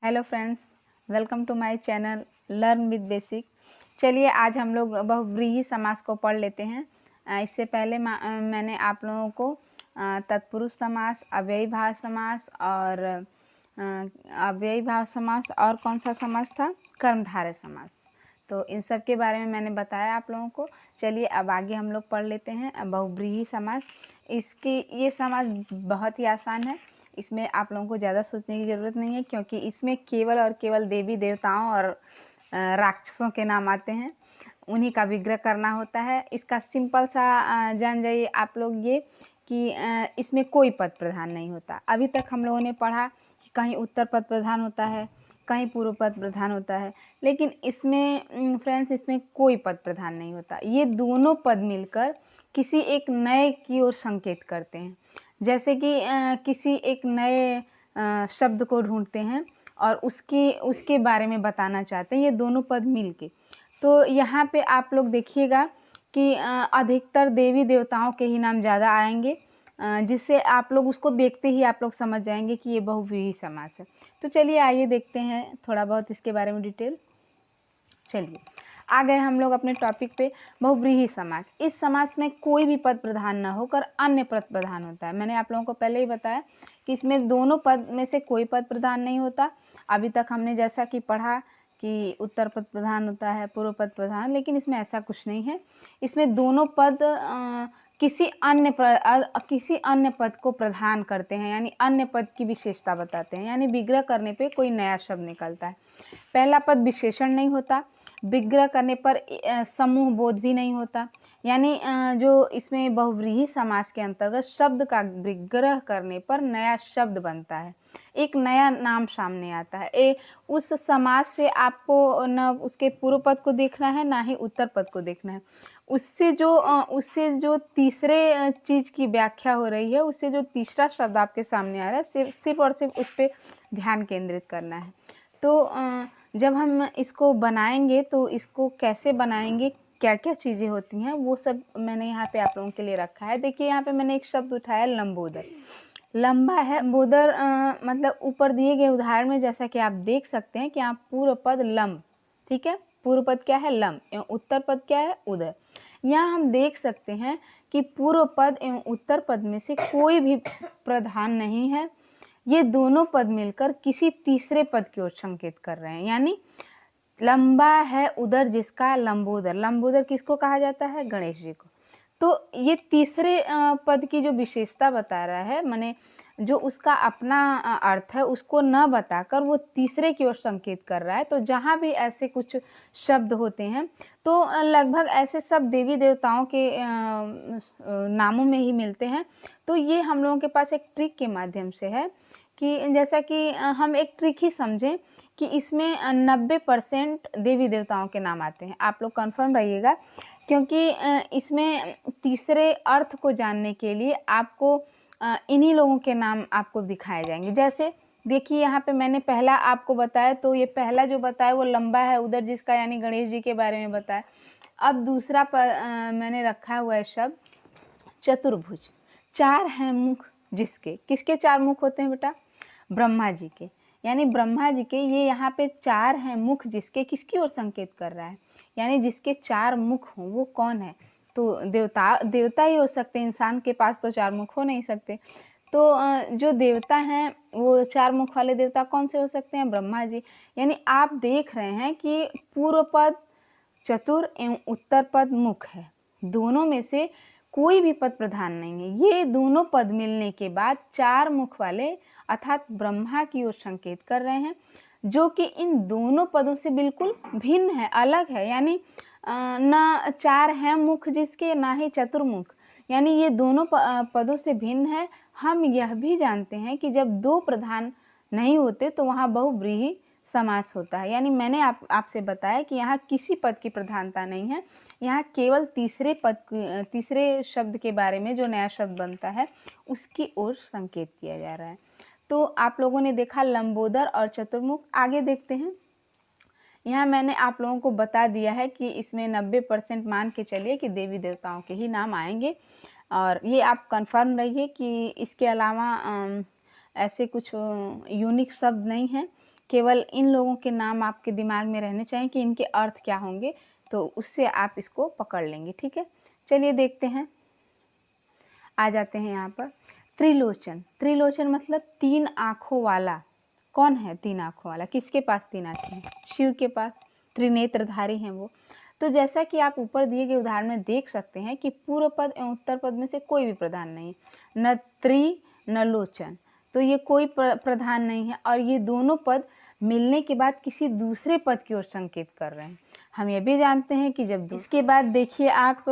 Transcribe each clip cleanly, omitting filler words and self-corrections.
Hello friends, welcome to my channel learn with basic. चलिए आज हम लोग बहुव्रीहि समास को पढ़ लेते हैं। इससे पहले मैंने आप लोगों को तत्पुरुष समास, अव्ययीभाव समास और अव्ययीभाव समास और कौन सा समास था, कर्मधारय समास। तो इन सब के बारे में मैंने बताया आप लोगों को। चलिए अब आगे हम लोग पढ़ लेते हैं बहुव्रीहि समास। ये समास बहुत ही आसान है। इसमें आप लोगों को ज़्यादा सोचने की ज़रूरत नहीं है, क्योंकि इसमें केवल और केवल देवी देवताओं और राक्षसों के नाम आते हैं, उन्हीं का विग्रह करना होता है। इसका सिंपल सा जान जाइए आप लोग ये कि इसमें कोई पद प्रधान नहीं होता। अभी तक हम लोगों ने पढ़ा कि कहीं उत्तर पद प्रधान होता है, कहीं पूर्व पद प्रधान होता है, लेकिन इसमें फ्रेंड्स इसमें कोई पद प्रधान नहीं होता। ये दोनों पद मिलकर किसी एक नए की ओर संकेत करते हैं। जैसे कि किसी एक नए शब्द को ढूंढते हैं और उसके बारे में बताना चाहते हैं, ये दोनों पद मिलके। तो यहाँ पे आप लोग देखिएगा कि अधिकतर देवी देवताओं के ही नाम ज़्यादा आएंगे, जिससे आप लोग उसको देखते ही आप लोग समझ जाएंगे कि ये बहुव्रीहि समास है। तो चलिए आइए देखते हैं थोड़ा बहुत इसके बारे में डिटेल। चलिए आ गए हम लोग अपने टॉपिक पे, बहुव्रीहि समास। इस समास में कोई भी पद प्रधान न होकर अन्य पद प्रधान होता है। मैंने आप लोगों को पहले ही बताया कि इसमें दोनों पद में से कोई पद प्रधान नहीं होता। अभी तक हमने जैसा कि पढ़ा कि उत्तर पद प्रधान होता है, पूर्व पद प्रधान, लेकिन इसमें ऐसा कुछ नहीं है। इसमें दोनों पद किसी अन्य पद को प्रधान करते हैं, यानी अन्य पद की विशेषता बताते हैं, यानी विग्रह करने पे कोई नया शब्द निकलता है। पहला पद विशेषण नहीं होता, विग्रह करने पर समूह बोध भी नहीं होता, यानी जो इसमें बहुव्रीहि समास के अंतर्गत शब्द का विग्रह करने पर नया शब्द बनता है, एक नया नाम सामने आता है। उस समास से आपको न उसके पूर्व पद को देखना है, ना ही उत्तर पद को देखना है। उससे जो तीसरे चीज़ की व्याख्या हो रही है, उससे जो तीसरा शब्द आपके सामने आ रहा है, सिर्फ और सिर्फ उस पर ध्यान केंद्रित करना है। तो जब हम इसको बनाएंगे तो इसको कैसे बनाएंगे, क्या क्या चीज़ें होती हैं, वो सब मैंने यहाँ पे आप लोगों के लिए रखा है। देखिए यहाँ पे मैंने एक शब्द उठाया, लंबोदर। लंबा है लंबोदर, मतलब ऊपर दिए गए उदाहरण में जैसा कि आप देख सकते हैं कि यहाँ पूर्व पद लंब, ठीक है, पूर्व पद क्या है, लंब, एवं उत्तर पद क्या है, उदर। यहाँ हम देख सकते हैं कि पूर्व पद एवं उत्तर पद में से कोई भी प्रधान नहीं है। ये दोनों पद मिलकर किसी तीसरे पद की ओर संकेत कर रहे हैं, यानी लंबा है उदर जिसका लंबोदर। लंबोदर किसको कहा जाता है, गणेश जी को। तो ये तीसरे पद की जो विशेषता बता रहा है, माने जो उसका अपना अर्थ है उसको न बताकर वो तीसरे की ओर संकेत कर रहा है। तो जहाँ भी ऐसे कुछ शब्द होते हैं तो लगभग ऐसे सब देवी देवताओं के नामों में ही मिलते हैं। तो ये हम लोगों के पास एक ट्रिक के माध्यम से है कि जैसा कि हम एक ट्रिक ही समझें कि इसमें 90% देवी देवताओं के नाम आते हैं। आप लोग कंफर्म रहिएगा, क्योंकि इसमें तीसरे अर्थ को जानने के लिए आपको इन्हीं लोगों के नाम आपको दिखाए जाएंगे। जैसे देखिए यहाँ पे मैंने पहला आपको बताया, तो ये पहला जो बताया वो लंबा है उधर जिसका, यानी गणेश जी के बारे में बताया। अब दूसरा मैंने रखा हुआ है शब्द चतुर्भुज। चार हैं मुख जिसके, किसके चार मुख होते हैं बेटा, ब्रह्मा जी के, यानी ब्रह्मा जी के ये यहाँ पे चार हैं मुख जिसके, किसकी ओर संकेत कर रहा है, यानी जिसके चार मुख हों वो कौन है, तो देवता ही हो सकते हैं, इंसान के पास तो चार मुख हो नहीं सकते। तो जो देवता हैं वो चार मुख वाले देवता कौन से हो सकते हैं, ब्रह्मा जी। यानी आप देख रहे हैं कि पूर्व पद चतुर एवं उत्तर पद मुख है, दोनों में से कोई भी पद प्रधान नहीं है। ये दोनों पद मिलने के बाद चार मुख वाले अर्थात ब्रह्मा की ओर संकेत कर रहे हैं, जो कि इन दोनों पदों से बिल्कुल भिन्न है, अलग है। यानी ना चार हैं मुख जिसके, ना ही चतुर्मुख, यानी ये दोनों पदों से भिन्न है। हम यह भी जानते हैं कि जब दो प्रधान नहीं होते तो वहाँ बहुव्रीहि समास होता है। यानी मैंने आपसे बताया कि यहाँ किसी पद की प्रधानता नहीं है, यहाँ केवल तीसरे शब्द के बारे में जो नया शब्द बनता है उसकी ओर संकेत किया जा रहा है। तो आप लोगों ने देखा लंबोदर और चतुर्मुख। आगे देखते हैं। यहाँ मैंने आप लोगों को बता दिया है कि इसमें 90% मान के चलिए कि देवी देवताओं के ही नाम आएंगे, और ये आप कंफर्म रहिए कि इसके अलावा ऐसे कुछ यूनिक शब्द नहीं हैं। केवल इन लोगों के नाम आपके दिमाग में रहने चाहिए कि इनके अर्थ क्या होंगे, तो उससे आप इसको पकड़ लेंगे। ठीक है, चलिए देखते हैं। आ जाते हैं यहाँ पर त्रिलोचन। त्रिलोचन मतलब 3 आँखों वाला। कौन है 3 आँखों वाला? किसके पास 3 आँखें हैं? शिव के पास, त्रिनेत्रधारी हैं वो। तो जैसा कि आप ऊपर दिए गए उदाहरण में देख सकते हैं कि पूर्व पद एवं उत्तर पद में से कोई भी प्रधान नहीं, न त्रि न लोचन, तो ये कोई प्रधान नहीं है और ये दोनों पद मिलने के बाद किसी दूसरे पद की ओर संकेत कर रहे हैं। हम ये भी जानते हैं कि जब इसके बाद देखिए आप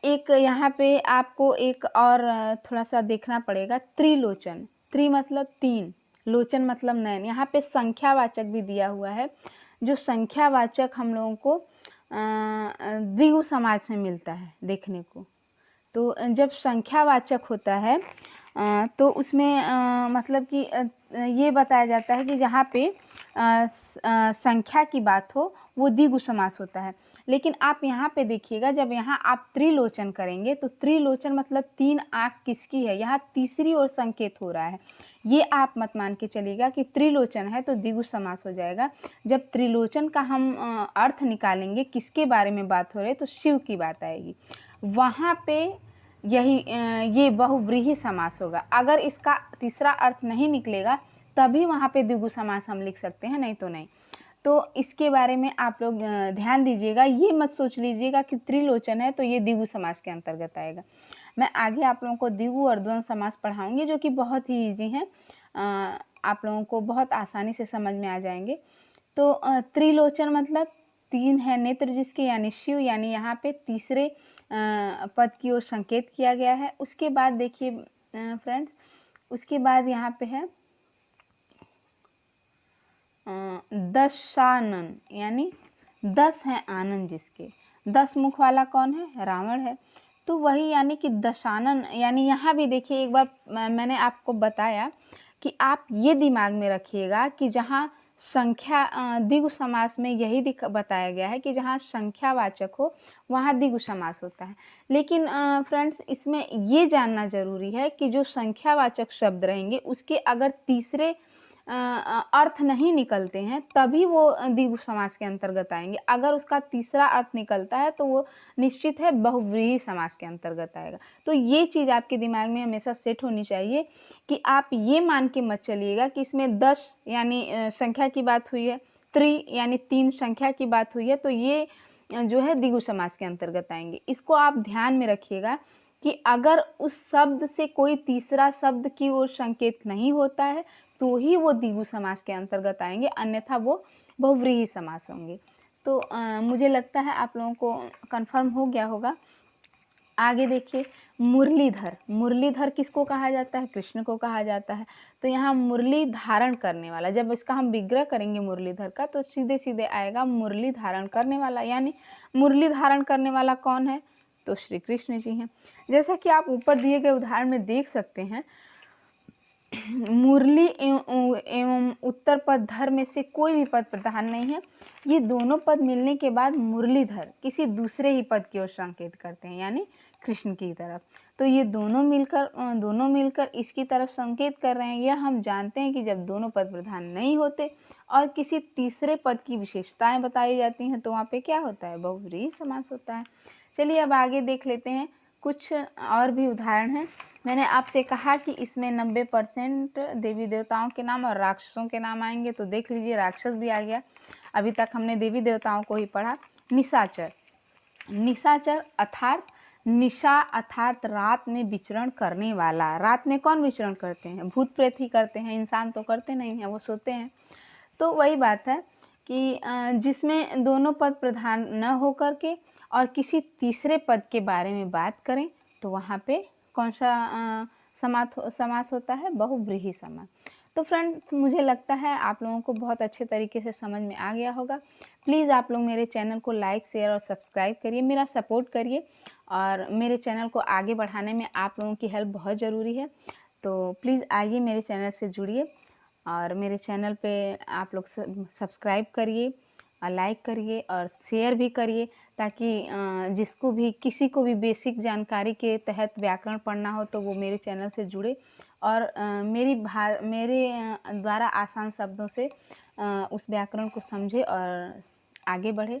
एक यहाँ पे आपको एक और थोड़ा सा देखना पड़ेगा। त्रिलोचन, त्रि मतलब 3, लोचन मतलब नयन। यहाँ पे संख्यावाचक भी दिया हुआ है, जो संख्यावाचक हम लोगों को द्विगु समाज में मिलता है देखने को। तो जब संख्यावाचक होता है तो उसमें मतलब कि ये बताया जाता है कि जहाँ पे संख्या की बात हो वो द्विगु समास होता है। लेकिन आप यहाँ पे देखिएगा, जब यहाँ आप त्रिलोचन करेंगे तो त्रिलोचन मतलब 3 आँख किसकी है, यहाँ तीसरी ओर संकेत हो रहा है। ये आप मत मान के चलिएगा कि त्रिलोचन है तो द्विगु समास हो जाएगा। जब त्रिलोचन का हम अर्थ निकालेंगे, किसके बारे में बात हो रही है, तो शिव की बात आएगी। वहाँ पे यही ये बहुव्रीहि समास होगा। अगर इसका तीसरा अर्थ नहीं निकलेगा तभी वहाँ पे द्विगु समास हम लिख सकते हैं, नहीं तो नहीं। तो इसके बारे में आप लोग ध्यान दीजिएगा। ये मत सोच लीजिएगा कि त्रिलोचन है तो ये द्विगु समास के अंतर्गत आएगा। मैं आगे आप लोगों को द्विगु और द्वंद्व समास पढ़ाऊंगी, जो कि बहुत ही ईजी हैं, आप लोगों को बहुत आसानी से समझ में आ जाएंगे। तो त्रिलोचन मतलब 3 है नेत्र जिसके, यानी शिव, यानी यहाँ पे तीसरे पद की ओर संकेत किया गया है। उसके बाद देखिए फ्रेंड्स, उसके बाद यहाँ पे है दशानन, यानी 10 है आनंद जिसके। 10 मुख वाला कौन है? रावण है। तो वही यानी कि दशानन, यानी यहाँ भी देखिए एक बार मैंने आपको बताया कि आप ये दिमाग में रखिएगा कि जहाँ संख्या द्विगु समास में यही बताया गया है कि जहाँ संख्यावाचक हो वहाँ द्विगु समास होता है। लेकिन फ्रेंड्स इसमें ये जानना जरूरी है कि जो संख्यावाचक शब्द रहेंगे उसके अगर तीसरे अर्थ नहीं निकलते हैं तभी वो द्विगु समास के अंतर्गत आएंगे। अगर उसका तीसरा अर्थ निकलता है तो वो निश्चित है बहुव्रीहि समास के अंतर्गत आएगा। तो ये चीज़ आपके दिमाग में हमेशा सेट होनी चाहिए कि आप ये मान के मत चलिएगा कि इसमें 10 यानी संख्या की बात हुई है, त्रि यानी 3 संख्या की बात हुई है, तो ये जो है द्विगु समास के अंतर्गत आएंगे। इसको आप ध्यान में रखिएगा कि अगर उस शब्द से कोई तीसरा शब्द की ओर संकेत नहीं होता है तो ही वो द्विगु समास के अंतर्गत आएंगे, अन्यथा वो बहुव्रीहि समास होंगे। तो मुझे लगता है आप लोगों को कंफर्म हो गया होगा। आगे देखिए मुरलीधर। मुरलीधर किसको कहा जाता है? कृष्ण को कहा जाता है। तो यहाँ मुरली धारण करने वाला, जब इसका हम विग्रह करेंगे मुरलीधर का तो सीधे सीधे आएगा मुरली धारण करने वाला। यानी मुरली धारण करने वाला कौन है? तो श्री कृष्ण जी हैं। जैसा कि आप ऊपर दिए गए उदाहरण में देख सकते हैं, मुरली एवं उत्तर पद धर में से कोई भी पद प्रधान नहीं है। ये दोनों पद मिलने के बाद मुरलीधर किसी दूसरे ही पद की ओर संकेत करते हैं, यानी कृष्ण की तरफ। तो ये दोनों मिलकर इसकी तरफ संकेत कर रहे हैं। यह हम जानते हैं कि जब दोनों पद प्रधान नहीं होते और किसी तीसरे पद की विशेषताएं बताई जाती हैं तो वहाँ पे क्या होता है? बहुव्रीहि समास होता है। चलिए अब आगे देख लेते हैं, कुछ और भी उदाहरण हैं। मैंने आपसे कहा कि इसमें 90% देवी देवताओं के नाम और राक्षसों के नाम आएंगे, तो देख लीजिए राक्षस भी आ गया। अभी तक हमने देवी देवताओं को ही पढ़ा। निशाचर। निशाचर अर्थात निशा अर्थात रात में विचरण करने वाला। रात में कौन विचरण करते हैं? भूत प्रेत ही करते हैं, इंसान तो करते नहीं हैं, वो सोते हैं। तो वही बात है कि जिसमें दोनों पद प्रधान न होकर के और किसी तीसरे पद के बारे में बात करें तो वहाँ पे कौन सा समास होता है? बहुव्रीहि समास। तो फ्रेंड मुझे लगता है आप लोगों को बहुत अच्छे तरीके से समझ में आ गया होगा। प्लीज़ आप लोग मेरे चैनल को लाइक, शेयर और सब्सक्राइब करिए, मेरा सपोर्ट करिए, और मेरे चैनल को आगे बढ़ाने में आप लोगों की हेल्प बहुत ज़रूरी है। तो प्लीज़ आइए मेरे चैनल से जुड़िए और मेरे चैनल पे आप लोग सब्सक्राइब करिए, लाइक करिए और शेयर भी करिए, ताकि जिसको भी किसी को भी बेसिक जानकारी के तहत व्याकरण पढ़ना हो तो वो मेरे चैनल से जुड़े और मेरे द्वारा आसान शब्दों से उस व्याकरण को समझे और आगे बढ़े।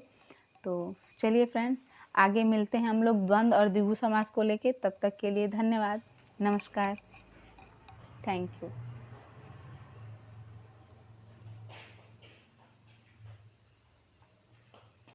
तो चलिए फ्रेंड्स, आगे मिलते हैं हम लोग द्वंद्व और द्विगु समास को लेके। तब तक के लिए धन्यवाद, नमस्कार, थैंक यू।